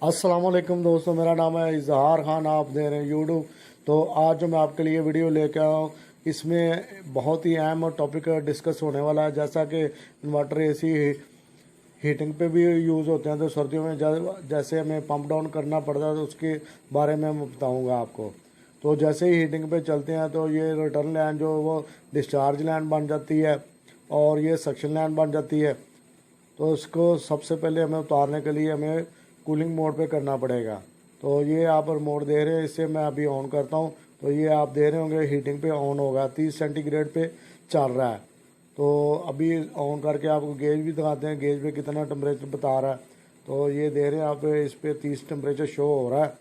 अस्सलाम वालेकुम दोस्तों, मेरा नाम है इजहार खान। आप दे रहे हैं यूट्यूब। तो आज जो मैं आपके लिए वीडियो लेकर आया हूँ, इसमें बहुत ही अहम टॉपिक डिस्कस होने वाला है। जैसा कि इन्वर्टर एसी हीटिंग पे भी यूज़ होते हैं, तो सर्दियों में जैसे हमें पंप डाउन करना पड़ता है, तो उसके बारे में मैं बताऊँगा आपको। तो जैसे ही हीटिंग पे चलते हैं तो ये रिटर्न लाइन जो वो डिस्चार्ज लाइन बन जाती है और ये सक्शन लाइन बन जाती है। तो इसको सबसे पहले हमें उतारने के लिए हमें कूलिंग मोड पे करना पड़ेगा। तो ये आप मोड दे रहे हैं, इससे मैं अभी ऑन करता हूँ। तो ये आप दे रहे होंगे हीटिंग पे ऑन होगा, 30 सेंटीग्रेड पे चल रहा है। तो अभी ऑन करके आपको गेज भी दिखाते हैं, गेज पे कितना टेम्परेचर बता रहा है। तो ये दे रहे हैं आप, इस पे 30 टेम्परेचर शो हो रहा है।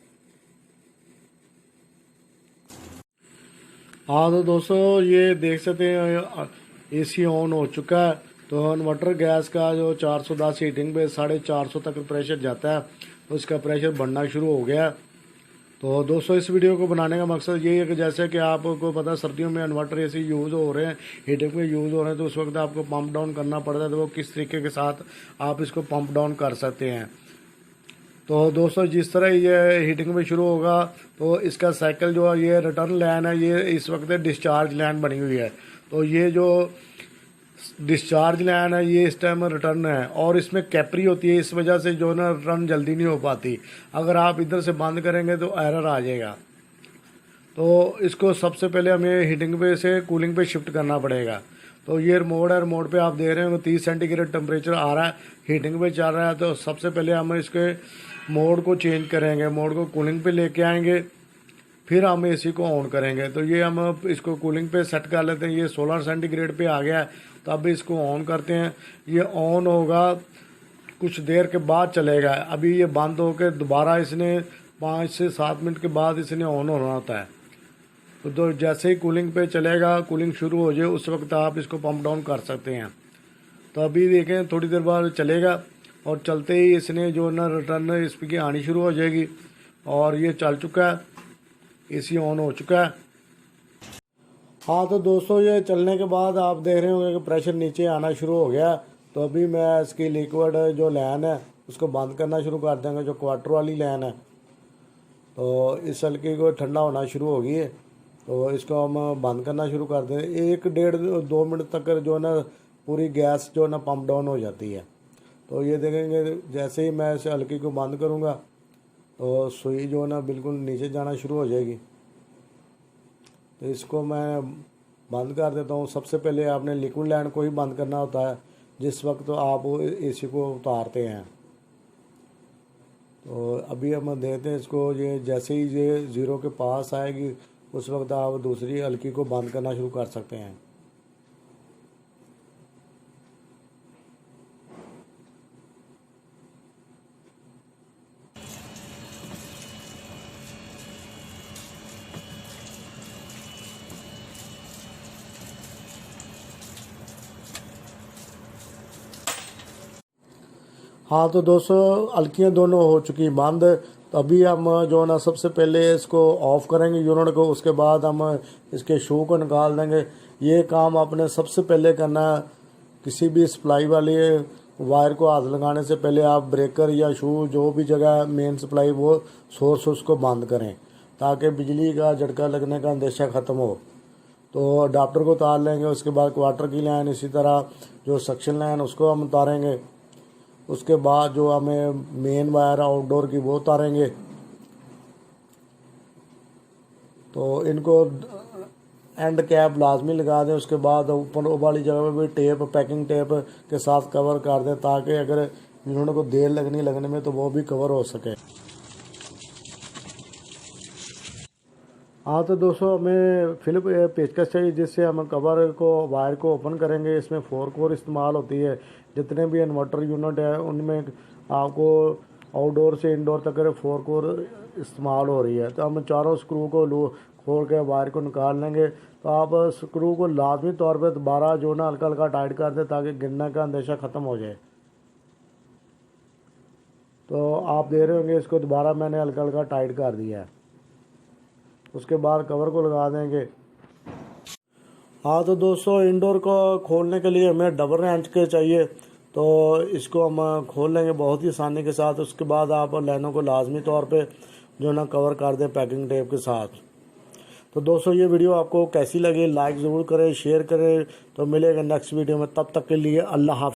हाँ तो दोस्तों, ये देख सकते हैं एसी ऑन हो चुका है। तो इन्वर्टर गैस का जो 410 हीटिंग पे 450 तक प्रेशर जाता है, तो इसका प्रेशर बढ़ना शुरू हो गया है। तो दोस्तों, इस वीडियो को बनाने का मकसद यही है कि जैसे कि आपको पता है सर्दियों में इन्वर्टर एसी यूज़ हो रहे हैं, हीटिंग में यूज़ हो रहे हैं, तो उस वक्त आपको पंप डाउन करना पड़ता है। तो वो किस तरीके के साथ आप इसको पंप डाउन कर सकते हैं। तो दोस्तों, जिस तरह ये हीटिंग में शुरू होगा, तो इसका साइकिल जो है, ये रिटर्न लाइन है, ये इस वक्त डिस्चार्ज लाइन बनी हुई है। तो ये जो डिस्चार्ज लाइन है, ये इस टाइम रिटर्न है, और इसमें कैपरी होती है, इस वजह से जो ना रिटर्न जल्दी नहीं हो पाती। अगर आप इधर से बंद करेंगे तो एरर आ जाएगा। तो इसको सबसे पहले हमें हीटिंग पे से कूलिंग पे शिफ्ट करना पड़ेगा। तो ये रिमोट है, रिमोट पे आप दे रहे हो 30 सेंटीग्रेड टेम्परेचर आ रहा है, हीटिंग पे चल रहा है। तो सबसे पहले हम इसके मोड को चेंज करेंगे, मोड को कूलिंग पे लेके आएंगे, फिर हम एसी को ऑन करेंगे। तो ये हम इसको कूलिंग पे सेट कर लेते हैं। ये 16 सेंटीग्रेड पे आ गया है, तो अब इसको ऑन करते हैं। ये ऑन होगा, कुछ देर के बाद चलेगा। अभी ये बंद होकर दोबारा इसने 5 से 7 मिनट के बाद इसने ऑन होना होता है। तो जैसे ही कूलिंग पे चलेगा, कूलिंग शुरू हो जाए, उस वक्त आप इसको पंप डाउन कर सकते हैं। तो अभी देखें, थोड़ी देर बाद चलेगा, और चलते ही इसने जो ना रिटर्न इसकी आनी शुरू हो जाएगी। और ये चल चुका है, एसी ऑन हो चुका है। हाँ तो दोस्तों, ये चलने के बाद आप देख रहे होंगे कि प्रेशर नीचे आना शुरू हो गया। तो अभी मैं इसकी लिक्विड जो लाइन है उसको बंद करना शुरू कर देंगे, जो क्वार्टर वाली लाइन है। तो इस हल्के को ठंडा होना शुरू हो गई है, तो इसको हम बंद करना शुरू कर दें। 1-1.5-2 मिनट तक जो है ना पूरी गैस जो है ना पंप डाउन हो जाती है। तो ये देखेंगे, जैसे ही मैं इस हल्के को बंद करूँगा, तो सुई जो है ना बिल्कुल नीचे जाना शुरू हो जाएगी। तो इसको मैं बंद कर देता हूँ। सबसे पहले आपने लिक्विड लाइन को ही बंद करना होता है जिस वक्त तो आप एसी को उतारते हैं। तो अभी हम देखते हैं इसको, ये जैसे ही ये 0 के पास आएगी, उस वक्त आप दूसरी हल्की को बंद करना शुरू कर सकते हैं। हाँ तो दोस्तों, हल्कियाँ दोनों हो चुकी बंद। तो अभी हम जो ना सबसे पहले इसको ऑफ़ करेंगे यूनिट को, उसके बाद हम इसके शू को निकाल देंगे। ये काम आपने सबसे पहले करना है। किसी भी सप्लाई वाली वायर को हाथ लगाने से पहले आप ब्रेकर या शू जो भी जगह मेन सप्लाई वो सोर्स उसको बंद करें, ताकि बिजली का झटका लगने का अंदेशा ख़त्म हो। तो अडाप्टर को उतार लेंगे, उसके बाद क्वार्टर की लाइन, इसी तरह जो सक्शन लाइन उसको हम उतारेंगे। उसके बाद जो हमें मेन वायर आउटडोर की वो उतारेंगे। तो इनको एंड कैप लाजमी लगा दें। उसके बाद ऊपर वाली जगह पे भी टेप, पैकिंग टेप के साथ कवर कर दें, ताकि अगर यूनिट को देर लगने में तो वो भी कवर हो सके। हाँ तो दोस्तों, हमें फिलिप पेचकस चाहिए, जिससे हम कवर को, वायर को ओपन करेंगे। इसमें 4 कोर इस्तेमाल होती है। जितने भी इन्वर्टर यूनिट है उनमें आपको आउटडोर से इंडोर तक 4 कोर इस्तेमाल हो रही है। तो हम चारों स्क्रू को खोल के वायर को निकाल लेंगे। तो आप स्क्रू को लाजमी तौर पे दोबारा जो ना हल्का हल्का टाइट कर दें, ताकि गिरने का अंदेशा ख़त्म हो जाए। तो आप दे रहे होंगे, इसको दोबारा मैंने हल्का हल्का टाइट कर दिया है। उसके बाद कवर को लगा देंगे। हाँ तो दोस्तों, इंडोर को खोलने के लिए हमें डबल रेंच के चाहिए। तो इसको हम खोल लेंगे बहुत ही आसानी के साथ। उसके बाद आप लाइनों को लाजमी तौर पे जो ना कवर कर दें पैकिंग टेप के साथ। तो दोस्तों ये वीडियो आपको कैसी लगी, लाइक ज़रूर करें, शेयर करें। तो मिलेगा नेक्स्ट वीडियो में, तब तक के लिए अल्लाह हाफ़िज़।